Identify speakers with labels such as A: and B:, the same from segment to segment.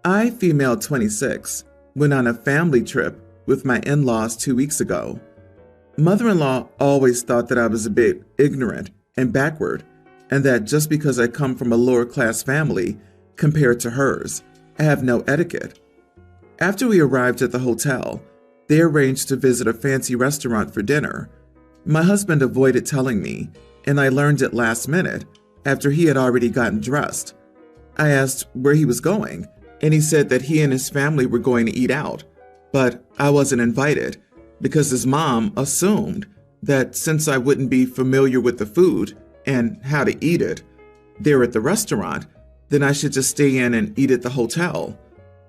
A: I, female 26, went on a family trip with my in-laws 2 weeks ago. Mother-in-law always thought that I was a bit ignorant and backward, and that just because I come from a lower class family compared to hers, I have no etiquette. After we arrived at the hotel, they arranged to visit a fancy restaurant for dinner. My husband avoided telling me, and I learned it last minute after he had already gotten dressed. I asked where he was going, and he said that he and his family were going to eat out, but I wasn't invited because his mom assumed that since I wouldn't be familiar with the food and how to eat it there at the restaurant, then I should just stay in and eat at the hotel.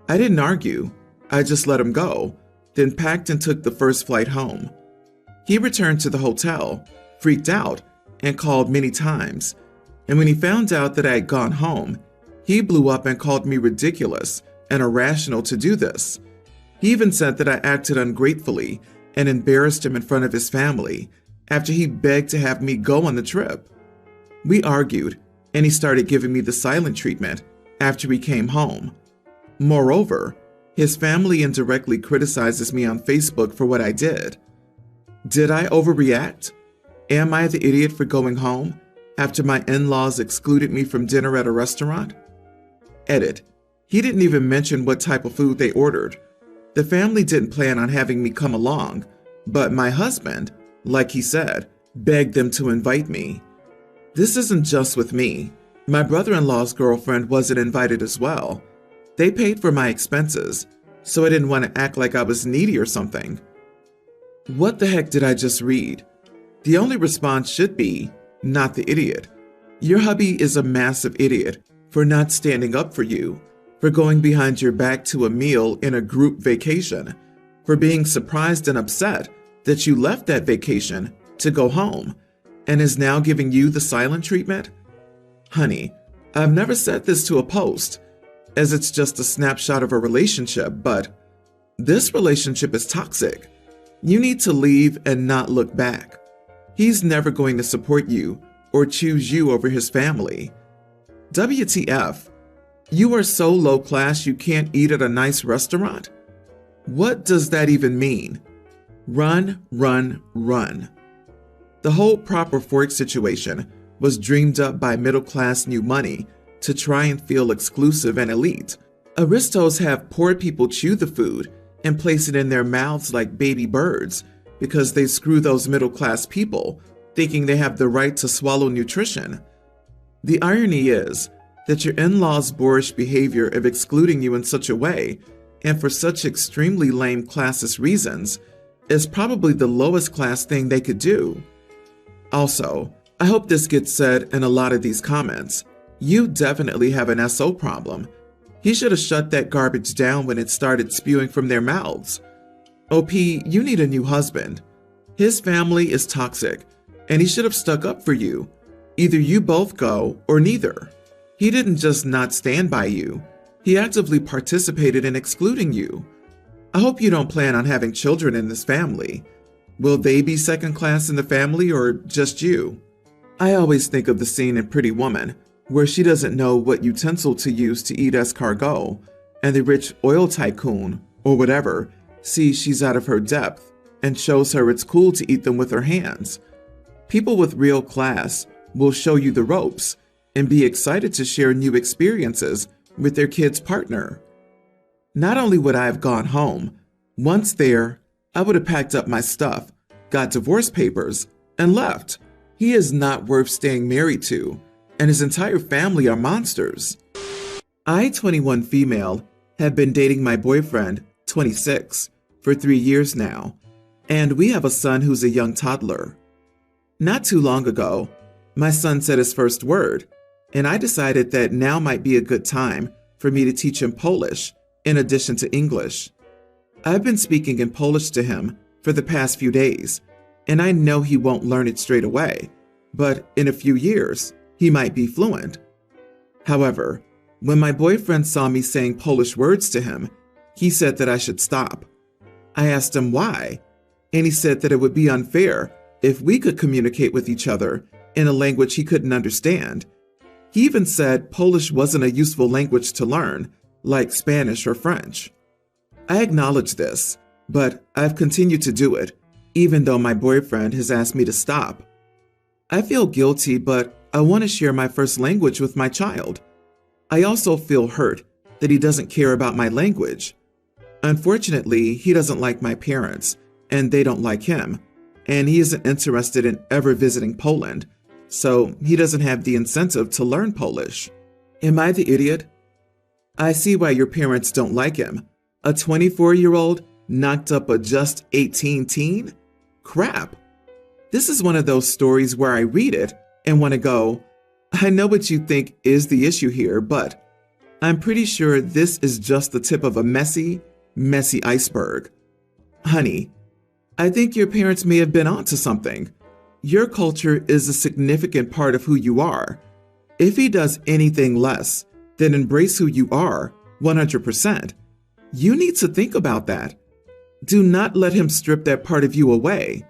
A: I didn't argue. I just let him go, then packed and took the first flight home. He returned to the hotel, freaked out, and called many times. And when he found out that I had gone home, he blew up and called me ridiculous and irrational to do this. He even said that I acted ungratefully and embarrassed him in front of his family after he begged to have me go on the trip. We argued, and he started giving me the silent treatment after we came home. Moreover, his family indirectly criticizes me on Facebook for what I did. Did I overreact? Am I the idiot for going home after my in-laws excluded me from dinner at a restaurant? Edit. He didn't even mention what type of food they ordered. The family didn't plan on having me come along, but my husband, like he said, begged them to invite me. This isn't just with me. My brother-in-law's girlfriend wasn't invited as well. They paid for my expenses, so I didn't want to act like I was needy or something. What the heck did I just read? The only response should be, not the idiot. Your hubby is a massive idiot for not standing up for you, for going behind your back to a meal in a group vacation, for being surprised and upset that you left that vacation to go home, and is now giving you the silent treatment? Honey, I've never said this to a post, as it's just a snapshot of a relationship, but this relationship is toxic. You need to leave and not look back. He's never going to support you or choose you over his family. WTF? You are so low class you can't eat at a nice restaurant? What does that even mean? Run, run, run. The whole proper fork situation was dreamed up by middle-class new money to try and feel exclusive and elite. Aristos have poor people chew the food and place it in their mouths like baby birds because they screw those middle-class people, thinking they have the right to swallow nutrition. The irony is that your in-laws' boorish behavior of excluding you in such a way, and for such extremely lame classist reasons, is probably the lowest class thing they could do. Also, I hope this gets said in a lot of these comments. You definitely have an SO problem. He should have shut that garbage down when it started spewing from their mouths. OP, you need a new husband. His family is toxic, and he should have stuck up for you. Either you both go, or neither. He didn't just not stand by you. He actively participated in excluding you. I hope you don't plan on having children in this family. Will they be second class in the family or just you? I always think of the scene in Pretty Woman where she doesn't know what utensil to use to eat escargot, and the rich oil tycoon, or whatever, sees she's out of her depth and shows her it's cool to eat them with her hands. People with real class will show you the ropes and be excited to share new experiences with their kid's partner. Not only would I have gone home, once there, I would have packed up my stuff, got divorce papers, and left. He is not worth staying married to, and his entire family are monsters. I, 21 female, have been dating my boyfriend, 26, for 3 years now, and we have a son who's a young toddler. Not too long ago, my son said his first word, and I decided that now might be a good time for me to teach him Polish in addition to English. I've been speaking in Polish to him for the past few days, and I know he won't learn it straight away, but in a few years, he might be fluent. However, when my boyfriend saw me saying Polish words to him, he said that I should stop. I asked him why, and he said that it would be unfair if we could communicate with each other in a language he couldn't understand. He even said Polish wasn't a useful language to learn like Spanish or French. I acknowledge this, but I've continued to do it, even though my boyfriend has asked me to stop. I feel guilty, but I want to share my first language with my child. I also feel hurt that he doesn't care about my language. Unfortunately, he doesn't like my parents, and they don't like him, and he isn't interested in ever visiting Poland, so he doesn't have the incentive to learn Polish. Am I the idiot? I see why your parents don't like him. A 24-year-old knocked up a just 18 teen? Crap. This is one of those stories where I read it and want to go, I know what you think is the issue here, but I'm pretty sure this is just the tip of a messy iceberg. Honey, I think your parents may have been onto something. Your culture is a significant part of who you are. If he does anything less than embrace who you are 100%, you need to think about that. Do not let him strip that part of you away.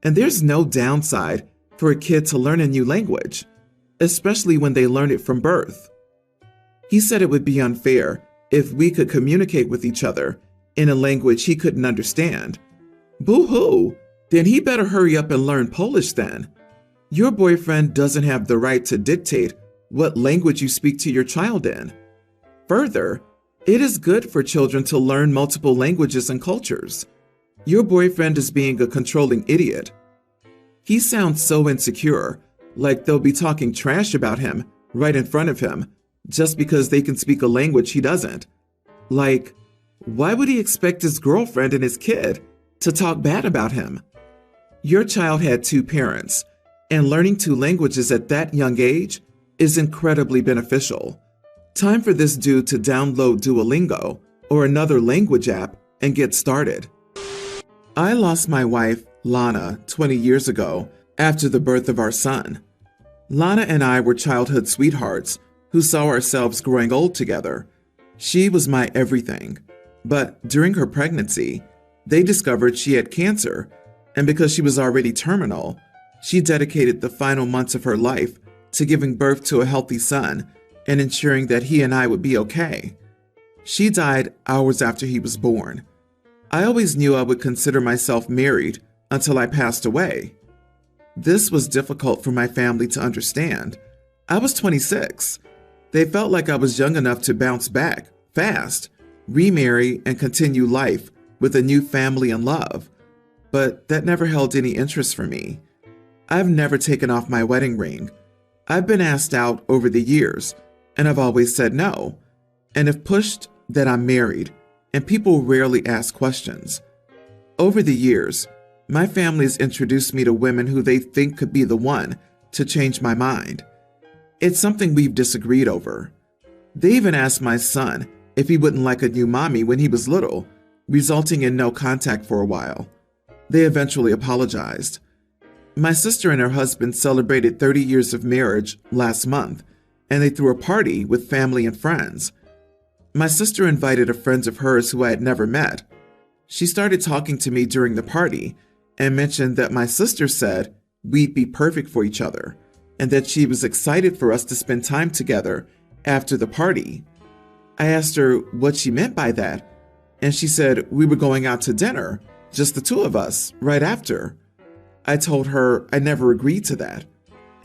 A: And there's no downside for a kid to learn a new language, especially when they learn it from birth. He said it would be unfair if we could communicate with each other in a language he couldn't understand. Boo-hoo! Then he better hurry up and learn Polish then. Your boyfriend doesn't have the right to dictate what language you speak to your child in. Further, it is good for children to learn multiple languages and cultures. Your boyfriend is being a controlling idiot. He sounds so insecure, like they'll be talking trash about him right in front of him, just because they can speak a language he doesn't. Like, why would he expect his girlfriend and his kid to talk bad about him? Your child had two parents, and learning two languages at that young age is incredibly beneficial. Time for this dude to download Duolingo or another language app and get started. I lost my wife, Lana, 20 years ago after the birth of our son. Lana and I were childhood sweethearts who saw ourselves growing old together. She was my everything. But during her pregnancy, they discovered she had cancer, and because she was already terminal, she dedicated the final months of her life to giving birth to a healthy son and ensuring that he and I would be okay. She died hours after he was born. I always knew I would consider myself married until I passed away. This was difficult for my family to understand. I was 26. They felt like I was young enough to bounce back fast, remarry, and continue life with a new family and love. But that never held any interest for me. I've never taken off my wedding ring. I've been asked out over the years, and I've always said no. And if pushed, that I'm married, and people rarely ask questions. Over the years, my family has introduced me to women who they think could be the one to change my mind. It's something we've disagreed over. They even asked my son if he wouldn't like a new mommy when he was little, resulting in no contact for a while. They eventually apologized. My sister and her husband celebrated 30 years of marriage last month, and they threw a party with family and friends. My sister invited a friend of hers who I had never met. She started talking to me during the party and mentioned that my sister said we'd be perfect for each other and that she was excited for us to spend time together after the party. I asked her what she meant by that, and she said we were going out to dinner, just the two of us, right after. I told her I never agreed to that,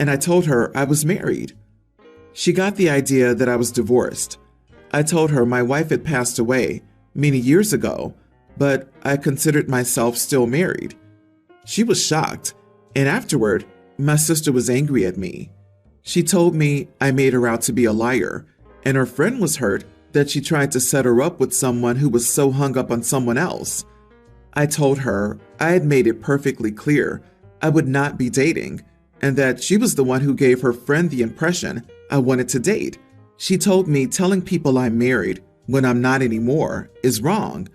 A: and I told her I was married. She got the idea that I was divorced. I told her my wife had passed away many years ago, but I considered myself still married. She was shocked, and afterward, my sister was angry at me. She told me I made her out to be a liar, and her friend was hurt that she tried to set her up with someone who was so hung up on someone else. I told her I had made it perfectly clear I would not be dating, and that she was the one who gave her friend the impression I wanted to date. She told me telling people I'm married when I'm not anymore is wrong,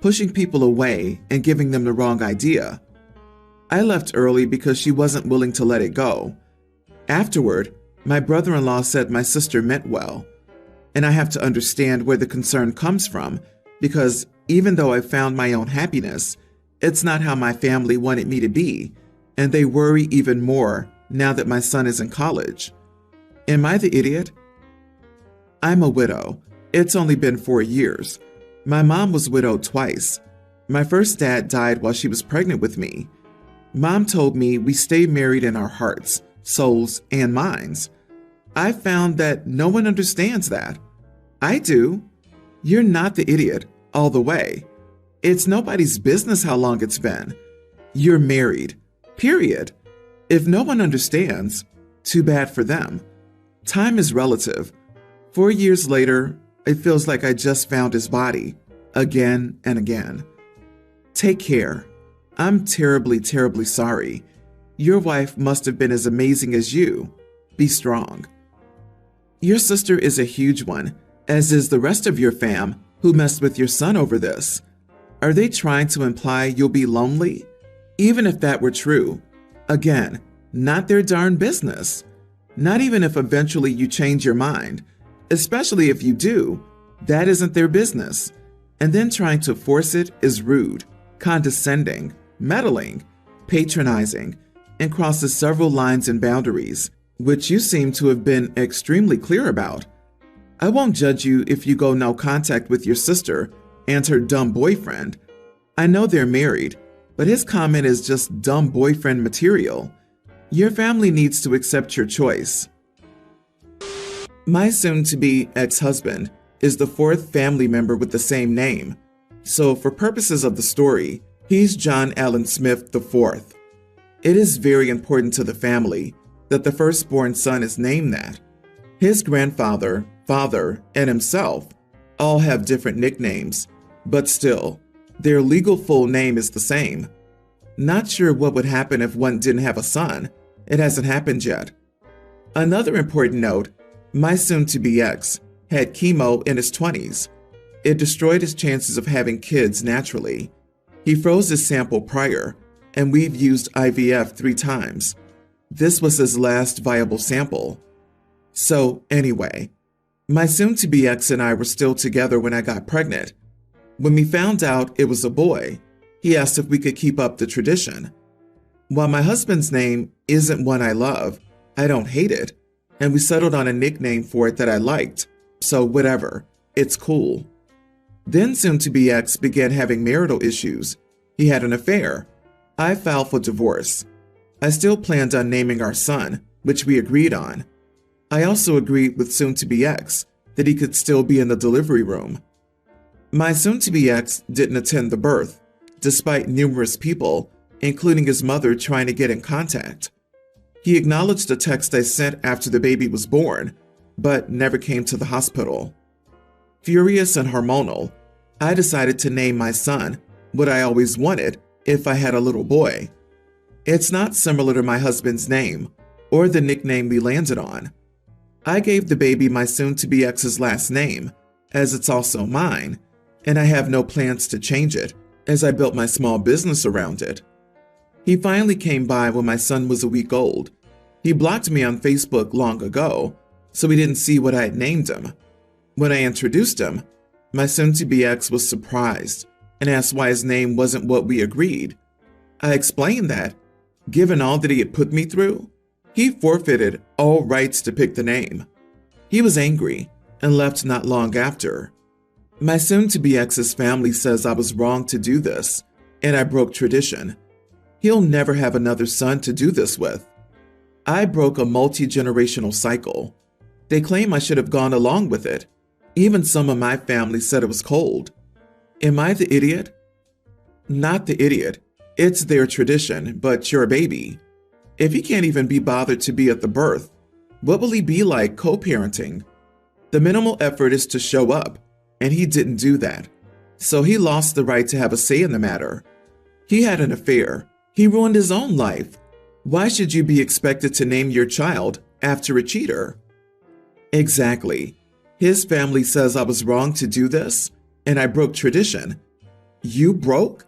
A: pushing people away and giving them the wrong idea. I left early because she wasn't willing to let it go. Afterward, my brother-in-law said my sister meant well, and I have to understand where the concern comes from because even though I found my own happiness, it's not how my family wanted me to be, and they worry even more now that my son is in college. Am I the idiot? I'm a widow, It's only been 4 years. My mom was widowed twice. My first dad died while she was pregnant with me. Mom told me we stay married in our hearts, souls, and minds. I found that no one understands that. I do. You're not the idiot all the way. It's nobody's business how long it's been. You're married. Period. If no one understands, too bad for them. Time is relative. 4 years later, it feels like I just found his body, again and again. Take care. I'm terribly, terribly sorry. Your wife must have been as amazing as you. Be strong. Your sister is a huge one, as is the rest of your fam who messed with your son over this. Are they trying to imply you'll be lonely? Even if that were true, again, not their darn business. Not even if eventually you change your mind, especially if you do, that isn't their business. And then trying to force it is rude, condescending, meddling, patronizing, and crosses several lines and boundaries, which you seem to have been extremely clear about. I won't judge you if you go no contact with your sister and her dumb boyfriend. I know they're married, but his comment is just dumb boyfriend material. Your family needs to accept your choice. My soon-to-be ex-husband is the 4th family member with the same name, so for purposes of the story, he's John Allen Smith IV. It is very important to the family that the firstborn son is named that. His grandfather, father, and himself all have different nicknames, but still, their legal full name is the same. Not sure what would happen if one didn't have a son. It hasn't happened yet. Another important note, my soon-to-be ex had chemo in his 20s. It destroyed his chances of having kids naturally. He froze his sample prior, and we've used IVF 3 times. This was his last viable sample. So anyway, my soon-to-be ex and I were still together when I got pregnant. When we found out it was a boy, he asked if we could keep up the tradition. While my husband's name isn't one I love, I don't hate it, and we settled on a nickname for it that I liked, so whatever, it's cool. Then soon-to-be ex began having marital issues. He had an affair. I filed for divorce. I still planned on naming our son, which we agreed on. I also agreed with soon-to-be ex that he could still be in the delivery room. My soon-to-be ex didn't attend the birth, despite numerous people, including his mother, trying to get in contact. He acknowledged a text I sent after the baby was born, but never came to the hospital. Furious and hormonal, I decided to name my son what I always wanted if I had a little boy. It's not similar to my husband's name or the nickname we landed on. I gave the baby my soon-to-be ex's last name, as it's also mine, and I have no plans to change it, as I built my small business around it. He finally came by when my son was a week old. He blocked me on Facebook long ago, so he didn't see what I had named him. When I introduced him, my soon-to-be ex was surprised and asked why his name wasn't what we agreed. I explained that, given all that he had put me through, he forfeited all rights to pick the name. He was angry and left not long after. My soon-to-be ex's family says I was wrong to do this, and I broke tradition. He'll never have another son to do this with. I broke a multi-generational cycle. They claim I should have gone along with it. Even some of my family said it was cold. Am I the idiot? Not the idiot. It's their tradition, but you're a baby. If he can't even be bothered to be at the birth, what will he be like co-parenting? The minimal effort is to show up, and he didn't do that. So he lost the right to have a say in the matter. He had an affair. He ruined his own life. Why should you be expected to name your child after a cheater? Exactly. His family says I was wrong to do this, and I broke tradition. You broke?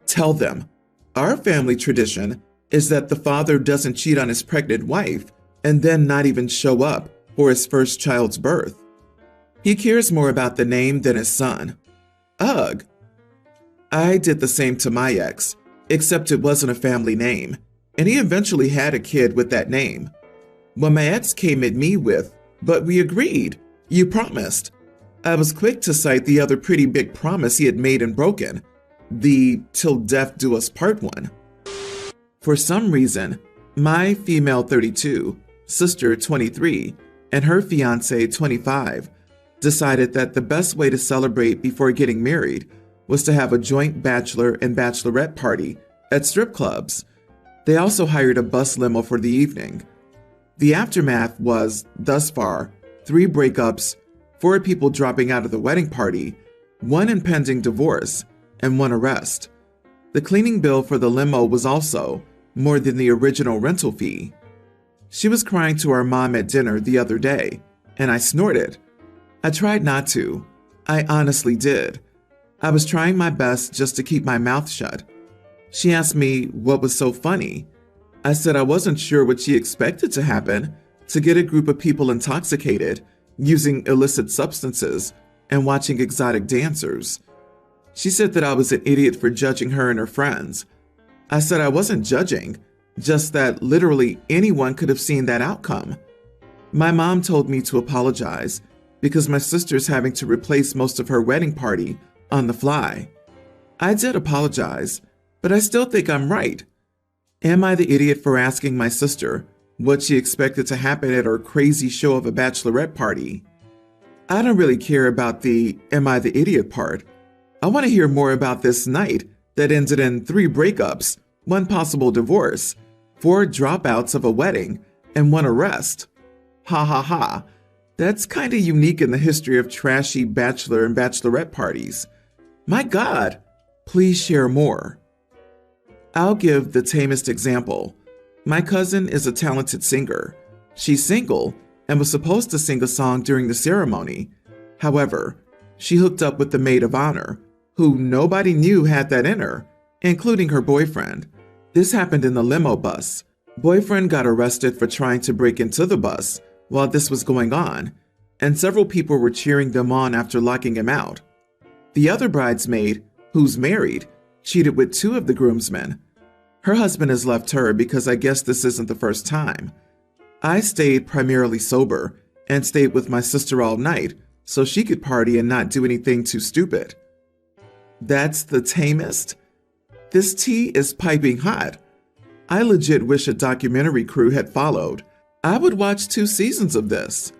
A: Tell them. Our family tradition is that the father doesn't cheat on his pregnant wife and then not even show up for his first child's birth. He cares more about the name than his son. Ugh. I did the same to my ex, except it wasn't a family name, and he eventually had a kid with that name. When my ex came at me with, "But we agreed, you promised," I was quick to cite the other pretty big promise he had made and broken, the "till death do us part" one. For some reason, my female 32, sister 23, and her fiance 25 decided that the best way to celebrate before getting married was to have a joint bachelor and bachelorette party at strip clubs. They also hired a bus limo for the evening. The aftermath was, thus far, 3 breakups, 4 people dropping out of the wedding party, 1 impending divorce, and 1 arrest. The cleaning bill for the limo was also more than the original rental fee. She was crying to our mom at dinner the other day, and I snorted. I tried not to. I honestly did. I was trying my best just to keep my mouth shut. She asked me what was so funny. I said I wasn't sure what she expected to happen, to get a group of people intoxicated, using illicit substances, and watching exotic dancers. She said that I was an idiot for judging her and her friends. I said I wasn't judging, just that literally anyone could have seen that outcome. My mom told me to apologize because my sister's having to replace most of her wedding party on the fly. I did apologize, but I still think I'm right. Am I the idiot for asking my sister what she expected to happen at her crazy show of a bachelorette party? I don't really care about the "am I the idiot" part. I want to hear more about this night that ended in 3 breakups, 1 possible divorce, 4 dropouts of a wedding, and 1 arrest. Ha ha ha. That's kind of unique in the history of trashy bachelor and bachelorette parties. My God, please share more. I'll give the tamest example. My cousin is a talented singer. She's single and was supposed to sing a song during the ceremony. However, she hooked up with the maid of honor, who nobody knew had that in her, including her boyfriend. This happened in the limo bus. Boyfriend got arrested for trying to break into the bus while this was going on, and several people were cheering them on after locking him out. The other bridesmaid, who's married, cheated with 2 of the groomsmen. Her husband has left her because I guess this isn't the first time. I stayed primarily sober and stayed with my sister all night so she could party and not do anything too stupid. That's the tamest? This tea is piping hot. I legit wish a documentary crew had followed. I would watch 2 seasons of this.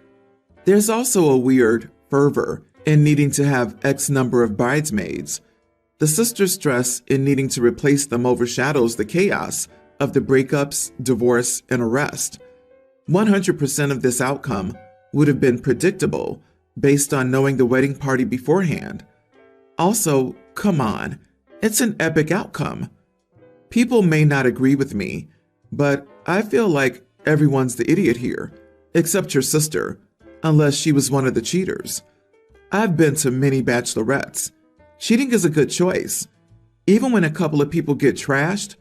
A: There's also a weird fervor in needing to have X number of bridesmaids. The sister's stress in needing to replace them overshadows the chaos of the breakups, divorce, and arrest. 100% of this outcome would have been predictable based on knowing the wedding party beforehand. Also, come on, it's an epic outcome. People may not agree with me, but I feel like everyone's the idiot here, except your sister, unless she was one of the cheaters. I've been to many bachelorettes. Cheating is a good choice. Even when a couple of people get trashed,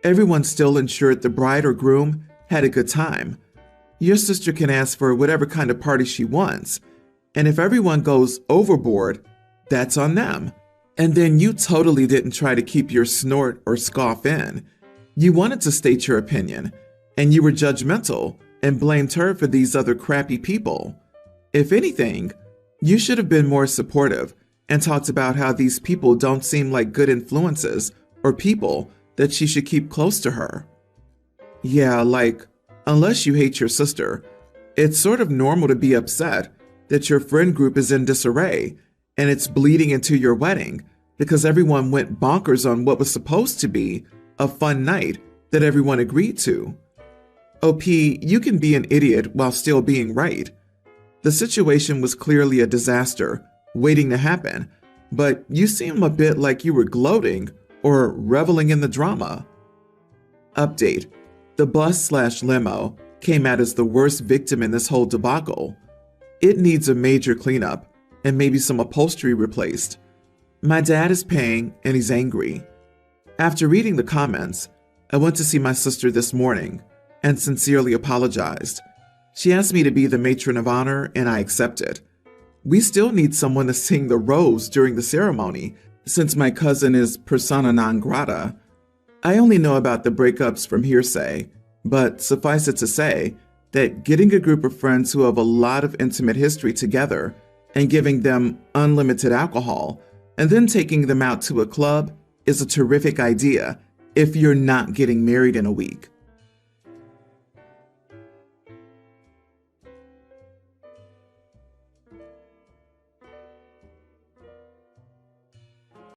A: everyone still ensured the bride or groom had a good time. Your sister can ask for whatever kind of party she wants, and if everyone goes overboard, that's on them. And then you totally didn't try to keep your snort or scoff in. You wanted to state your opinion, and you were judgmental and blamed her for these other crappy people. If anything, you should have been more supportive and talked about how these people don't seem like good influences or people that she should keep close to her. Yeah, like, unless you hate your sister, it's sort of normal to be upset that your friend group is in disarray and it's bleeding into your wedding because everyone went bonkers on what was supposed to be a fun night that everyone agreed to. OP, you can be an idiot while still being right. The situation was clearly a disaster waiting to happen, but you seem a bit like you were gloating or reveling in the drama. Update: the bus/limo came out as the worst victim in this whole debacle. It needs a major cleanup and maybe some upholstery replaced. My dad is paying and he's angry. After reading the comments, I went to see my sister this morning and sincerely apologized. She asked me to be the matron of honor and I accepted. We still need someone to sing the rose during the ceremony since my cousin is persona non grata. I only know about the breakups from hearsay, but suffice it to say that getting a group of friends who have a lot of intimate history together and giving them unlimited alcohol, and then taking them out to a club is a terrific idea if you're not getting married in a week.